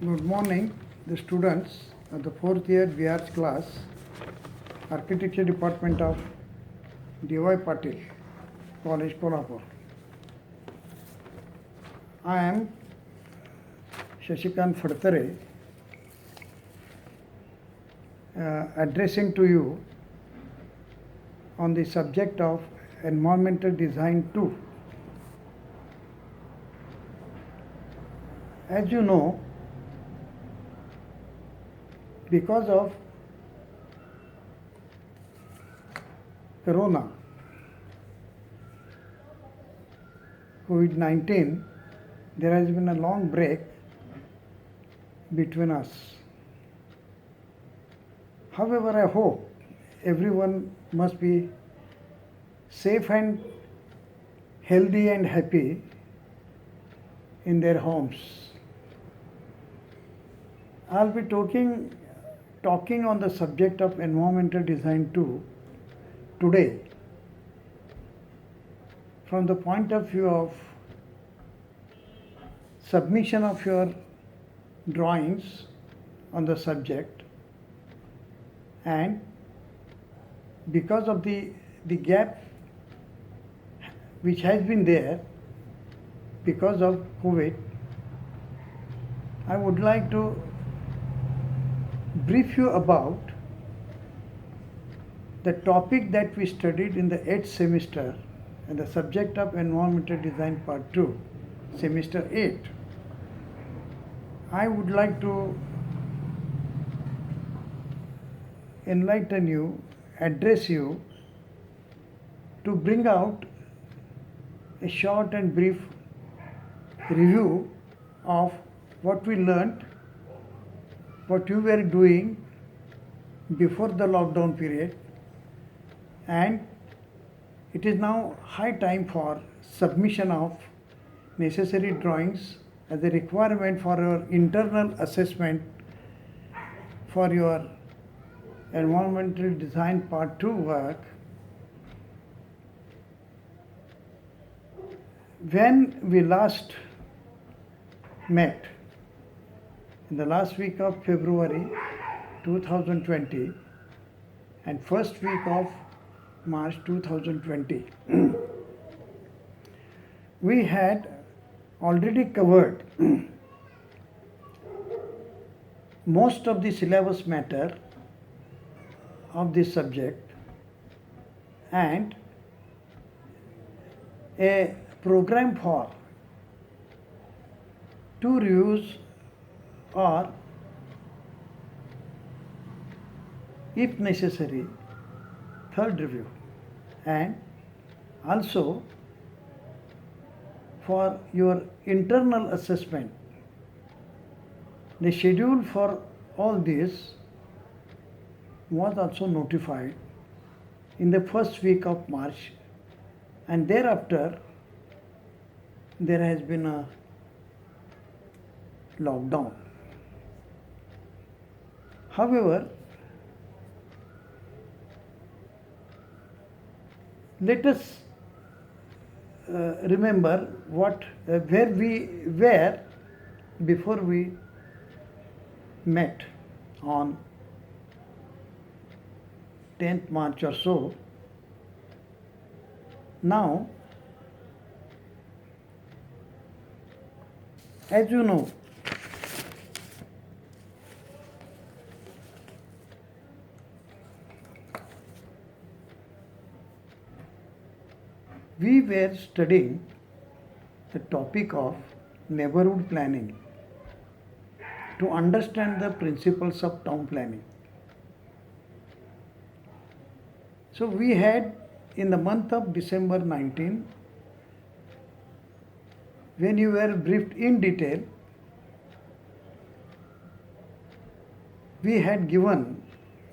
Good morning, the students of the 4th year BR's class, Architecture Department of D.Y. Patil, College Kolhapur. I am Shashikant Fadtare, addressing to you on the subject of Environmental Design 2. As you know, because of Corona, COVID-19, there has been a long break between us. However, I hope everyone must be safe and healthy and happy in their homes. I'll be talking on the subject of Environmental Design 2 today from the point of view of submission of your drawings on the subject, and because of the gap which has been there because of COVID, I would like to brief you about the topic that we studied in the 8th semester and the subject of Environmental Design Part 2, Semester 8. I would like to enlighten you, address you, to bring out a short and brief review of what we learned, what you were doing before the lockdown period, and it is now high time for submission of necessary drawings as a requirement for your internal assessment for your Environmental Design Part 2 work. When we last met in the last week of February 2020 and first week of March 2020, we had already covered most of the syllabus matter of this subject and a program for 2 reviews or, if necessary, 3rd review, and also for your internal assessment. The schedule for all this was also notified in the first week of March, and thereafter there has been a lockdown. However, let us remember where we were before we met on 10th March or so. Now, as you know, we were studying the topic of neighborhood planning to understand the principles of town planning. So we had in the month of December 19, when you were briefed in detail, we had given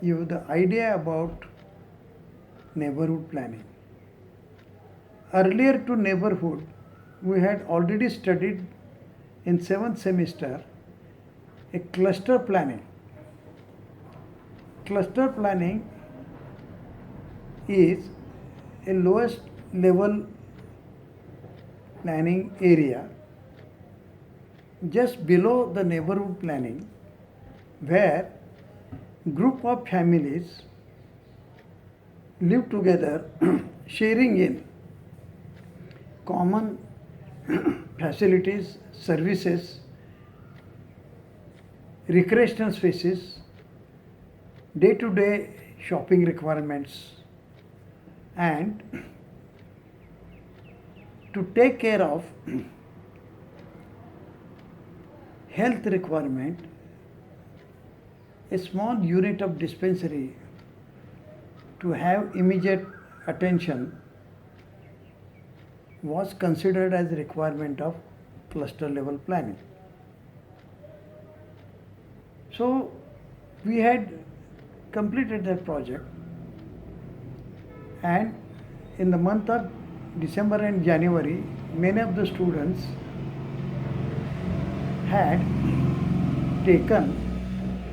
you the idea about neighborhood planning. Earlier to neighborhood, we had already studied in 7th semester a cluster planning. Cluster planning is a lowest level planning area just below the neighborhood planning, where group of families live together sharing in common facilities, services, recreational spaces, day-to-day shopping requirements, and to take care of health requirement, a small unit of dispensary to have immediate attention was considered as a requirement of cluster level planning. So we had completed that project, and in the month of December and January, many of the students had taken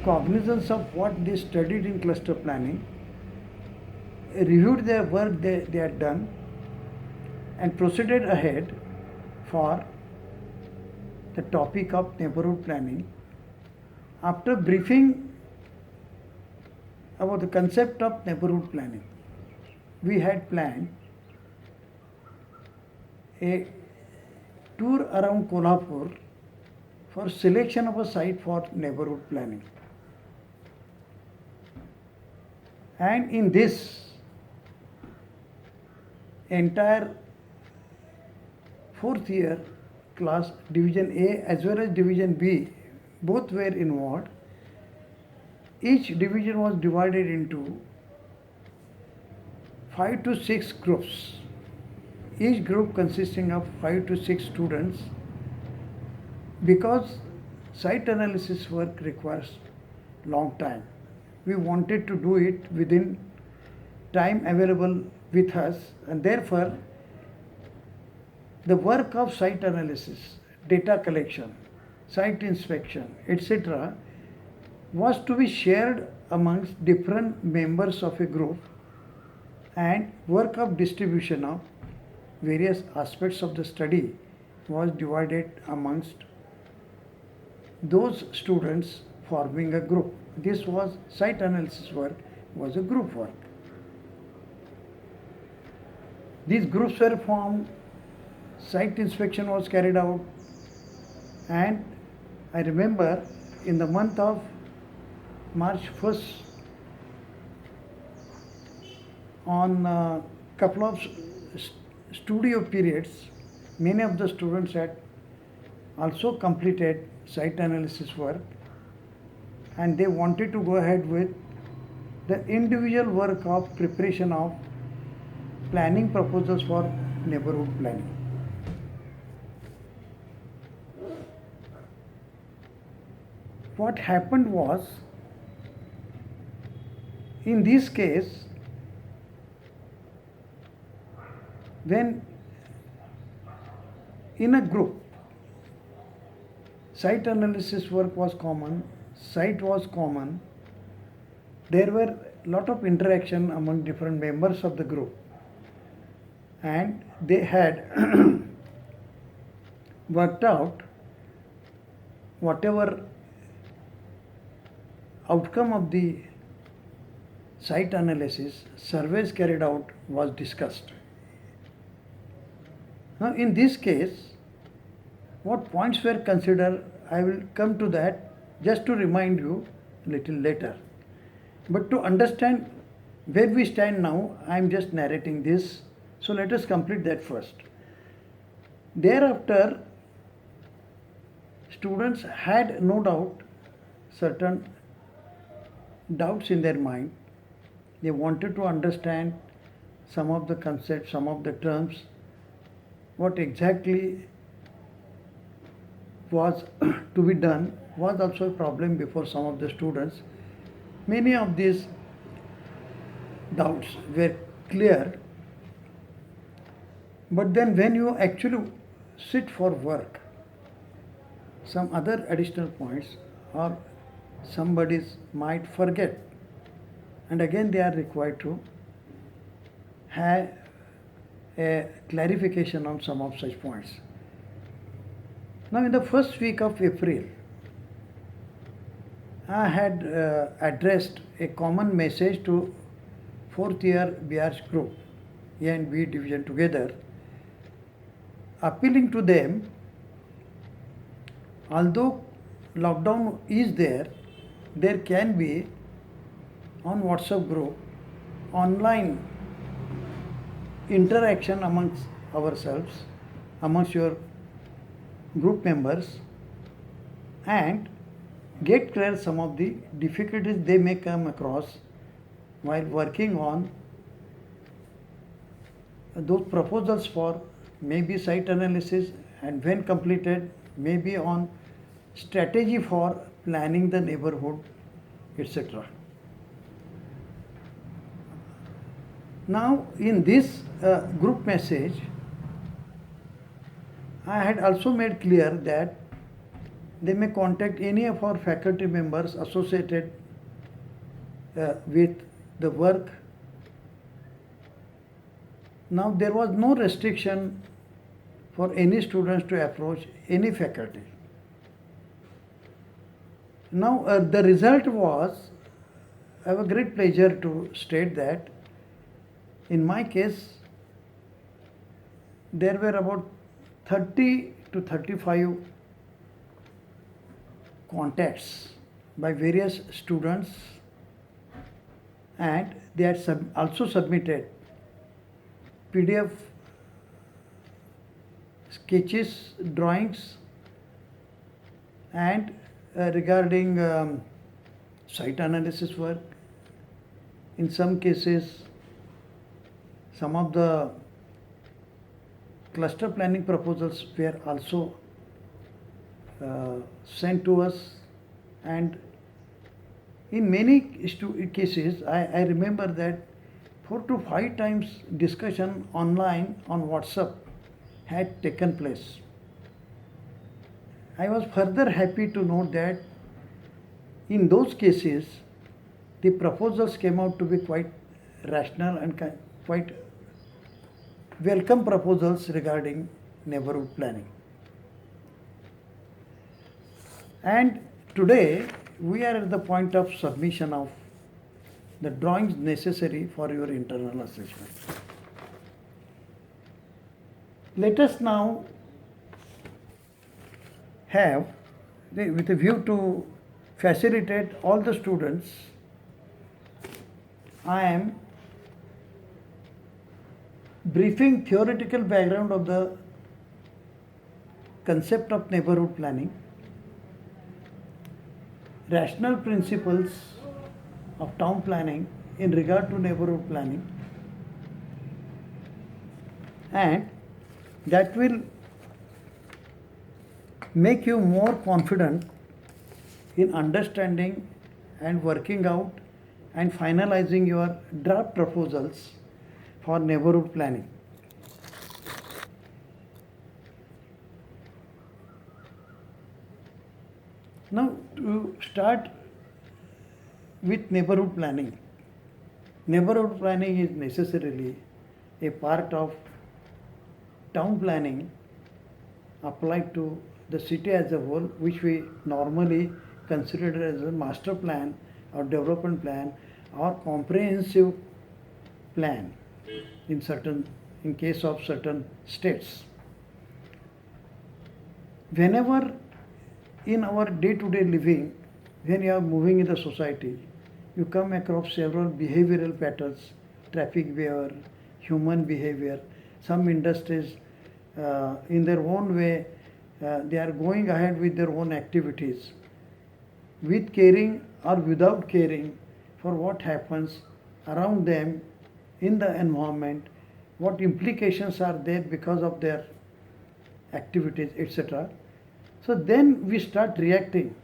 cognizance of what they studied in cluster planning, reviewed their work they had done, and proceeded ahead for the topic of neighborhood planning. After briefing about the concept of neighborhood planning, we had planned a tour around Kolhapur for selection of a site for neighborhood planning. And in this entire fourth year class, division A as well as division B, both were involved. Each division was divided into 5 to 6 groups, each group consisting of 5 to 6 students, because site analysis work requires long time. We wanted to do it within time available with us, and therefore the work of site analysis, data collection, site inspection, etc. was to be shared amongst different members of a group, and work of distribution of various aspects of the study was divided amongst those students forming a group. This was site analysis work, was a group work. These groups were formed, site inspection was carried out, and I remember in the month of March 1st, on a couple of studio periods, many of the students had also completed site analysis work, and they wanted to go ahead with the individual work of preparation of planning proposals for neighborhood planning. What happened was, in this case, when in a group, site analysis work was common, site was common, there were a lot of interaction among different members of the group, and they had worked out whatever outcome of the site analysis, surveys carried out was discussed. Now in this case, what points were considered, I will come to that just to remind you a little later. But to understand where we stand now, I am just narrating this, so let us complete that first. Thereafter, students had no doubt certain doubts in their mind. They wanted to understand some of the concepts, some of the terms, what exactly was to be done was also a problem before some of the students. Many of these doubts were clear, but then when you actually sit for work, some other additional points or somebody might forget, and again they are required to have a clarification on some of such points. Now, in the first week of April, I had addressed a common message to fourth year BR's group, A and B division together, appealing to them, although lockdown is there can be on WhatsApp group online interaction amongst ourselves, amongst your group members, and get clear some of the difficulties they may come across while working on those proposals for maybe site analysis, and when completed maybe on strategy for planning the neighborhood, etc. Now, in this group message, I had also made clear that they may contact any of our faculty members associated with the work. Now, there was no restriction for any students to approach any faculty. Now, the result was, I have a great pleasure to state that in my case, there were about 30 to 35 contacts by various students, and they had also submitted PDF sketches, drawings, and regarding site analysis work. In some cases, some of the cluster planning proposals were also sent to us, and in many cases I remember that 4 to 5 times discussion online on WhatsApp had taken place. I was further happy to note that in those cases the proposals came out to be quite rational and quite welcome proposals regarding neighborhood planning. And today we are at the point of submission of the drawings necessary for your internal assessment. Let us now have, with a view to facilitate all the students, I am briefing theoretical background of the concept of neighborhood planning, rational principles of town planning in regard to neighborhood planning, and that will make you more confident in understanding and working out and finalizing your draft proposals for neighborhood planning. Now, to start with neighborhood planning. Neighborhood planning is necessarily a part of town planning applied to the city as a whole, which we normally consider as a master plan or development plan or comprehensive plan in case of certain states. Whenever in our day-to-day living, when you are moving in the society, you come across several behavioral patterns, traffic behavior, human behavior. Some industries, in their own way, they are going ahead with their own activities, with caring or without caring for what happens around them in the environment, what implications are there because of their activities, etc. So then we start reacting.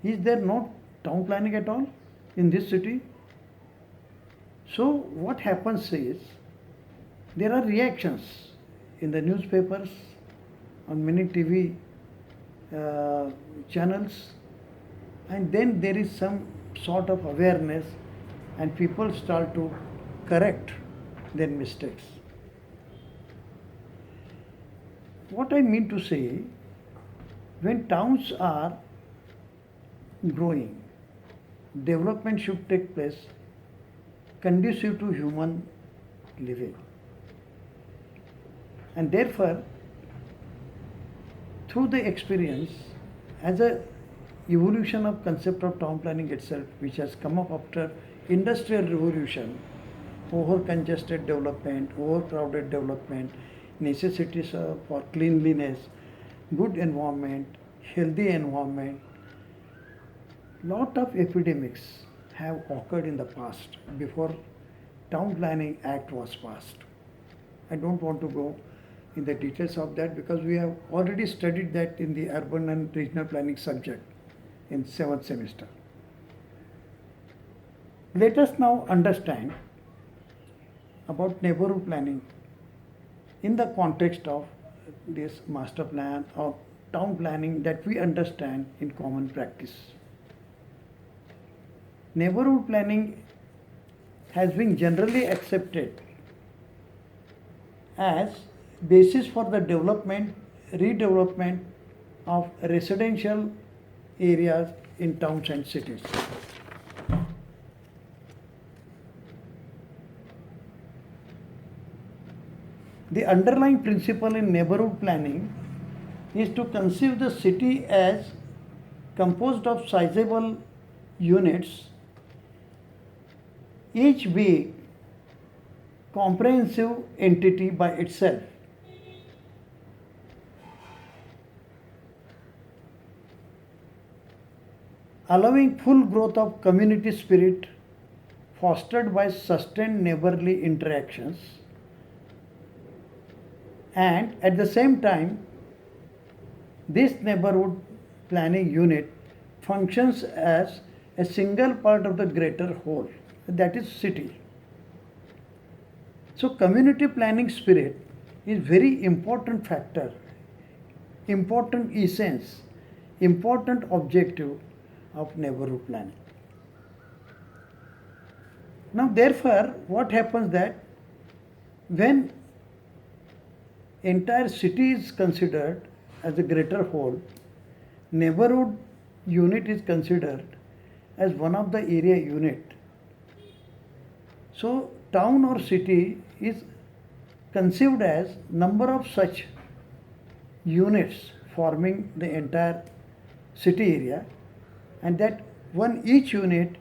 Is there no town planning at all in this city? So what happens is, there are reactions in the newspapers, on many TV channels, and then there is some sort of awareness and people start to correct their mistakes. What I mean to say, when towns are growing, development should take place conducive to human living. And therefore, through the experience, as a evolution of concept of town planning itself, which has come up after industrial revolution, over congested development, overcrowded development, necessities for cleanliness, good environment, healthy environment, lot of epidemics have occurred in the past before Town Planning Act was passed. I don't want to go in the details of that because we have already studied that in the urban and regional planning subject in 7th semester. Let us now understand about neighborhood planning in the context of this master plan or town planning that we understand in common practice. Neighborhood planning has been generally accepted as basis for the development, redevelopment of residential areas in towns and cities. The underlying principle in neighborhood planning is to conceive the city as composed of sizable units, each being comprehensive entity by itself. Allowing full growth of community spirit fostered by sustained neighborly interactions, and at the same time this neighborhood planning unit functions as a single part of the greater whole, that is city. So community planning spirit is very important factor, important essence, important objective of neighborhood planning. Now therefore what happens that when entire city is considered as a greater whole, neighborhood unit is considered as one of the area unit. So town or city is conceived as number of such units forming the entire city area, and that each unit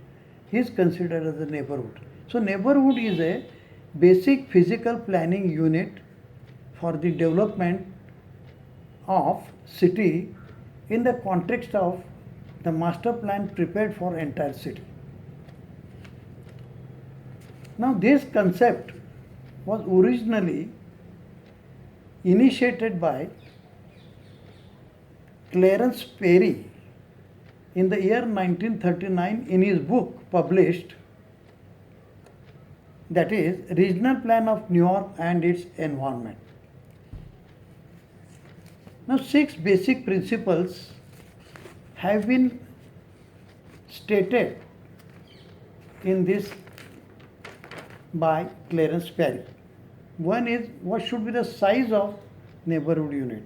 is considered as a neighborhood. So neighborhood is a basic physical planning unit for the development of city in the context of the master plan prepared for entire city. Now this concept was originally initiated by Clarence Perry in the year 1939 in his book published, that is Regional Plan of New York and its Environment. Now 6 basic principles have been stated in this by Clarence Perry. One is what should be the size of neighborhood unit,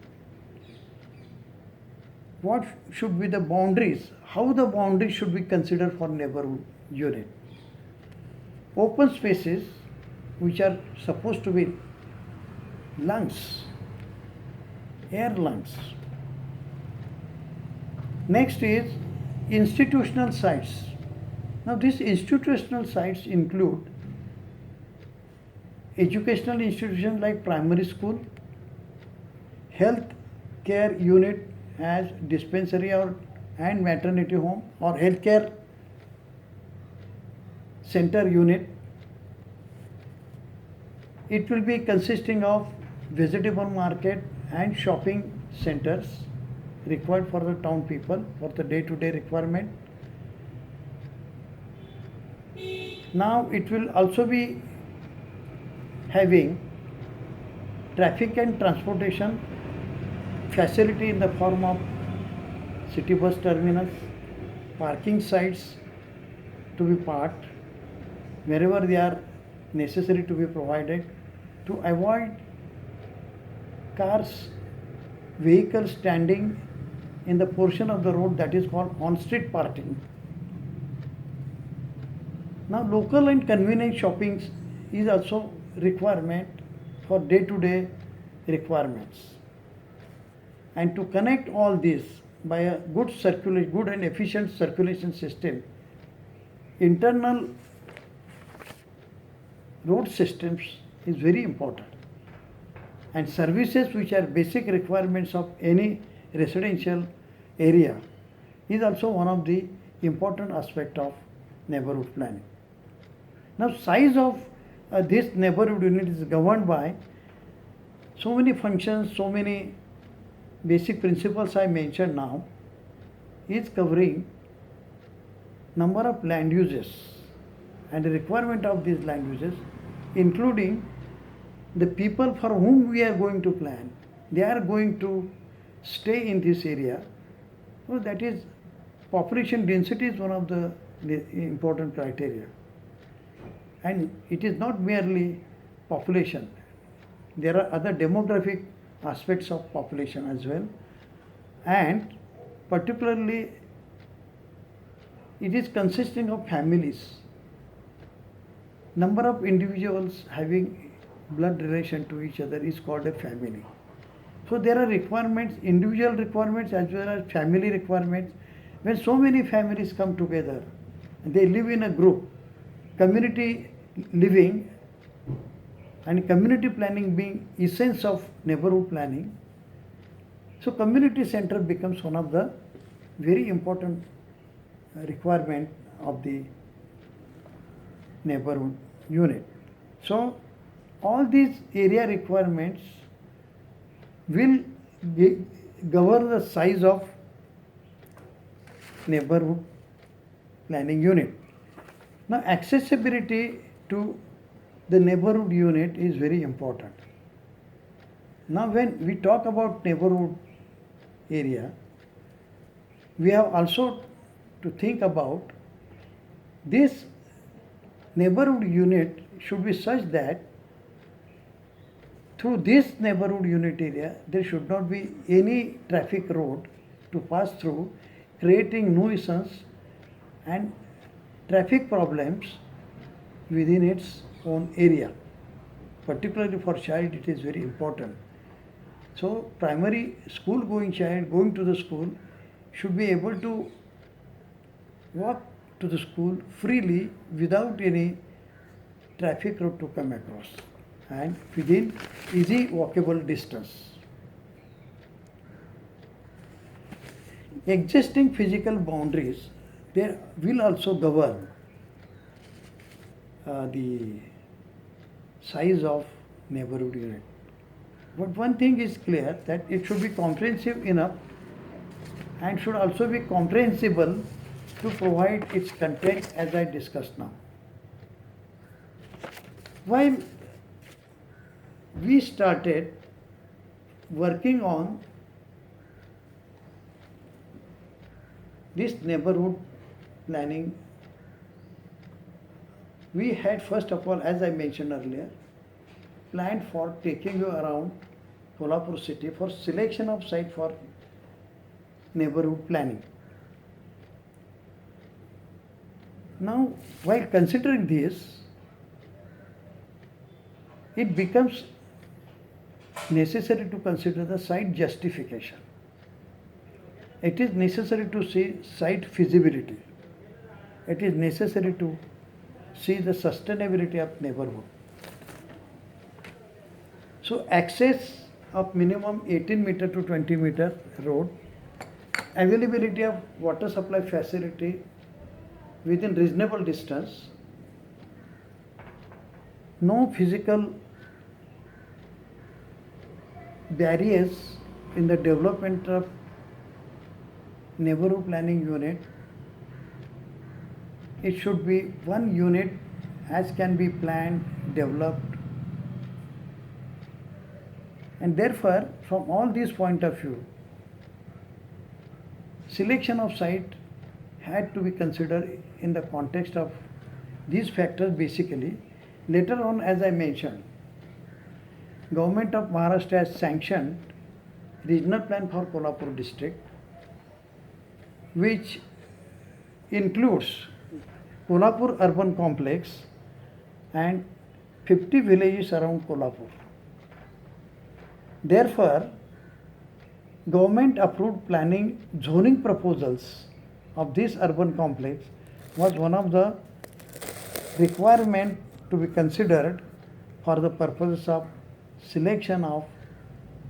what should be the boundaries, how the boundaries should be considered for neighborhood unit, open spaces which are supposed to be lungs, air lungs. Next is institutional sites. Now these institutional sites include educational institutions like primary school, health care unit as dispensary and maternity home or healthcare center unit. It will be consisting of vegetable market and shopping centers required for the town people for the day-to-day requirement. Now it will also be having traffic and transportation facility in the form of city bus terminals, parking sites to be parked wherever they are necessary to be provided to avoid cars vehicles standing in the portion of the road that is called on-street parking. Now, local and convenient shopping is also requirement for day-to-day requirements. And to connect all this by a good and efficient circulation system, internal road systems is very important. And services which are basic requirements of any residential area is also one of the important aspect of neighborhood planning. Now, size of this neighborhood unit is governed by so many functions, so many basic principles I mentioned now, is covering number of land uses and the requirement of these land uses, including the people for whom we are going to plan. They are going to stay in this area. So that is, population density is one of the important criteria. And it is not merely population. There are other demographic aspects of population as well. And particularly, it is consisting of families. Number of individuals having blood relation to each other is called a family. So there are requirements, individual requirements as well as family requirements. When so many families come together, they live in a group, community living and community planning being essence of neighborhood planning. So community center becomes one of the very important requirement of the neighborhood unit. So all these area requirements will govern the size of neighborhood planning unit. Now, accessibility to the neighborhood unit is very important. Now, when we talk about neighborhood area, we have also to think about this neighborhood unit should be such that through this neighborhood unit area, there should not be any traffic road to pass through, creating nuisance and traffic problems within its own area. Particularly for child, it is very important. So, primary school going child going to the school should be able to walk to the school freely without any traffic road to come across and within easy walkable distance. Existing physical boundaries, they will also govern the size of neighborhood unit. But one thing is clear, that it should be comprehensive enough and should also be comprehensible to provide its content as I discussed now. While we started working on this neighborhood planning, we had first of all, as I mentioned earlier, planned for taking you around Kolhapur city for selection of site for neighborhood planning. Now, while considering this, it becomes necessary to consider the site justification. It is necessary to see site feasibility. It is necessary to see the sustainability of neighborhood. So access of minimum 18 meter to 20 meter road, availability of water supply facility within reasonable distance, no physical barriers in the development of neighborhood planning unit. It should be one unit as can be planned, developed, and therefore from all these point of view, selection of site had to be considered in the context of these factors basically. Later on, as I mentioned, Government of Maharashtra has sanctioned regional plan for Kolhapur district, which includes Kolhapur urban complex and 50 villages around Kolhapur. Therefore, government approved planning zoning proposals of this urban complex was one of the requirement to be considered for the purposes of selection of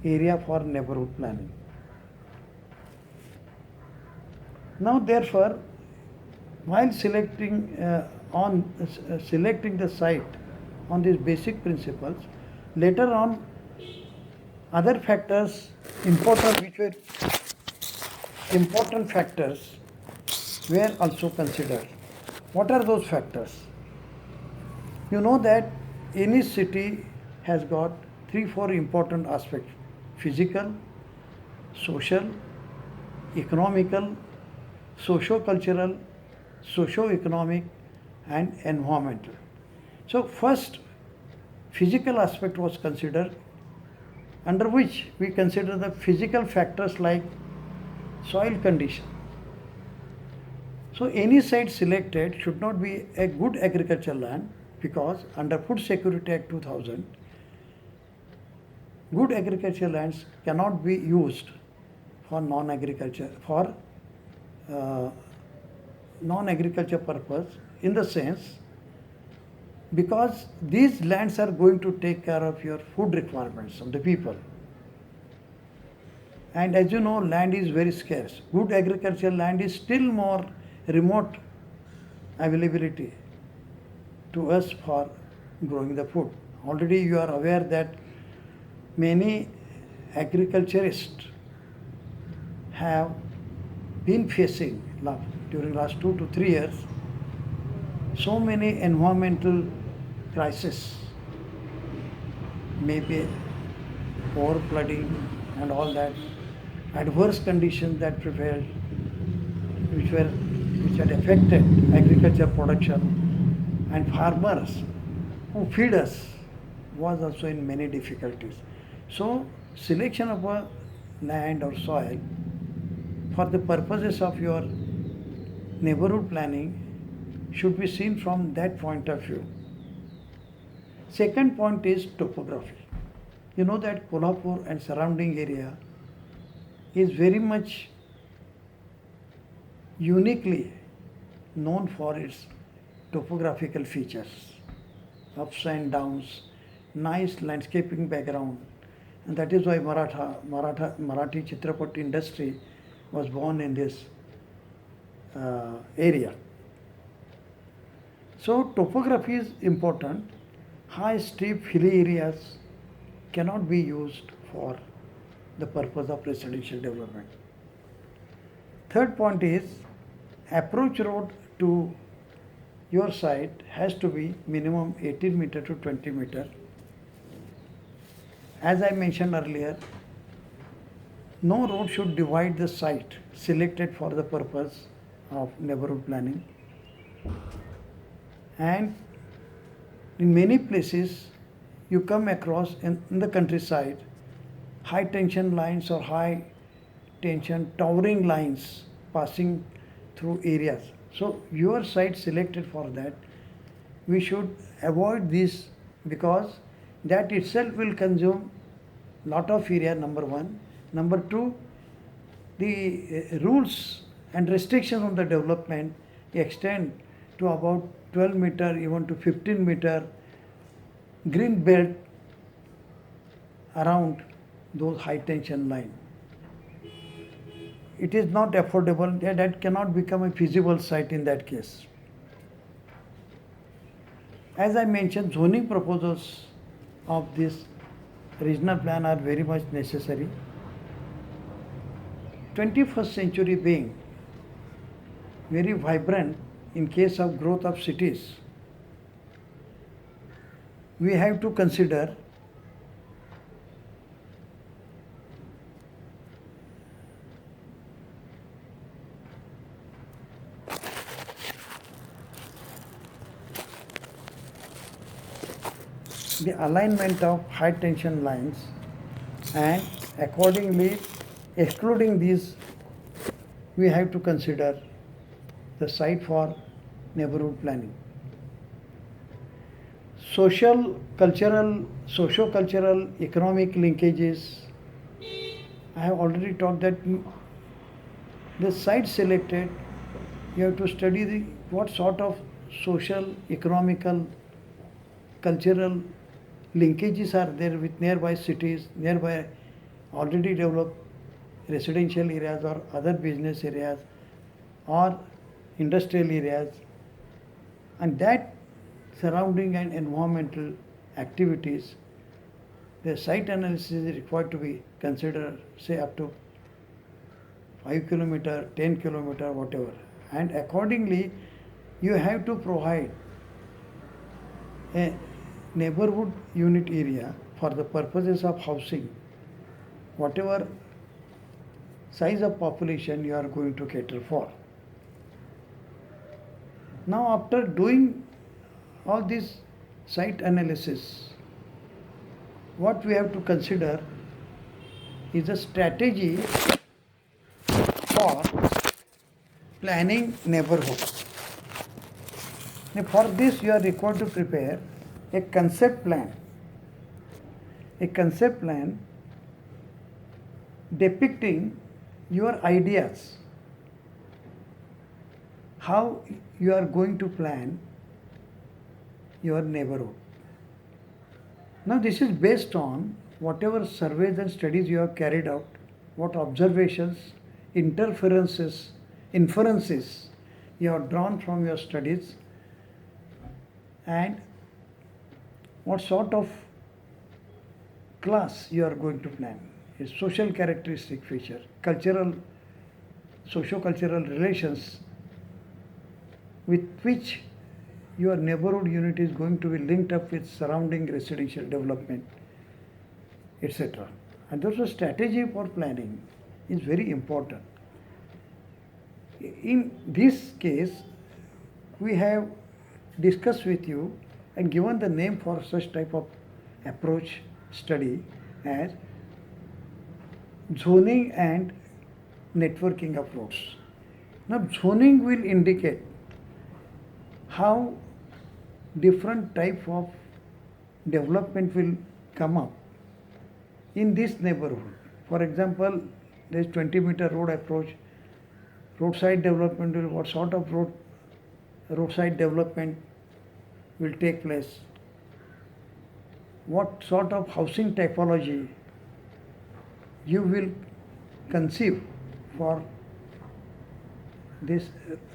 area for neighborhood planning. Now, therefore, while selecting selecting the site on these basic principles, later on other factors important which were important factors were also considered. What are those factors? You know that any city has got 3-4 important aspects: physical, social, economical, socio-cultural, socio-economic and environmental. So first physical aspect was considered, under which we consider the physical factors like soil condition. So any site selected should not be a good agricultural land, because under Food Security Act 2000, good agricultural lands cannot be used for non-agriculture non-agriculture purpose, in the sense because these lands are going to take care of your food requirements of the people. And as you know, land is very scarce. Good agricultural land is still more remote availability to us for growing the food. Already you are aware that many agriculturists have been facing during last 2 to 3 years so many environmental crises, maybe over flooding and all that, adverse conditions that prevailed, which had affected agriculture production, and farmers who feed us was also in many difficulties. So selection of a land or soil for the purposes of your neighborhood planning should be seen from that point of view. Second point is topography. You know that Kolhapur and surrounding area is very much uniquely known for its topographical features, ups and downs, nice landscaping background, and that is why Marathi Chitrapat industry was born in this area. So topography is important. High, steep, hilly areas cannot be used for the purpose of residential development. Third point is approach road to your site has to be minimum 18 meter to 20 meter. As I mentioned earlier, no road should divide the site selected for the purpose of neighborhood planning. And in many places you come across in the countryside high tension lines or high tension towering lines passing through areas. So your site selected for that, we should avoid this, because that itself will consume lot of area, number one. Number two, the rules and restrictions on the development extend to about 12 meter, even to 15 meter green belt around those high tension line. It is not affordable, that cannot become a feasible site in that case. As I mentioned, zoning proposals of this regional plan are very much necessary. 21st century being very vibrant in case of growth of cities, we have to consider the alignment of high tension lines and Accordingly, excluding these, we have to consider the site for neighborhood planning. Social, cultural, socio-cultural, economic linkages. I have already talked that the site selected, you have to study what sort of social, economical, cultural linkages are there with nearby cities, nearby already developed residential areas or other business areas or industrial areas, and that surrounding and environmental activities, the site analysis is required to be considered, say up to 5 kilometer, 10 kilometer, whatever. And accordingly, you have to provide a neighborhood unit area for the purposes of housing, whatever size of population you are going to cater for. Now, after doing all this site analysis, what we have to consider is a strategy for planning neighborhood. Now, for this, you are required to prepare a concept plan. A concept plan depicting your ideas, how you are going to plan your neighborhood. Now, this is based on whatever surveys and studies you have carried out, what observations, inferences you have drawn from your studies, and what sort of class you are going to plan. A social characteristic feature, cultural, socio-cultural relations with which your neighborhood unit is going to be linked up with surrounding residential development, etc. And therefore, strategy for planning is very important. In this case, we have discussed with you and given the name for such type of approach study as zoning and networking approach. Now, zoning will indicate how different type of development will come up in this neighborhood. For example, there is 20-meter road approach, roadside development will, what sort of roadside development will take place, what sort of housing typology you will conceive for this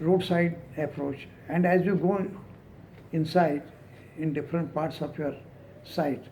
roadside approach, and as you go inside in different parts of your site,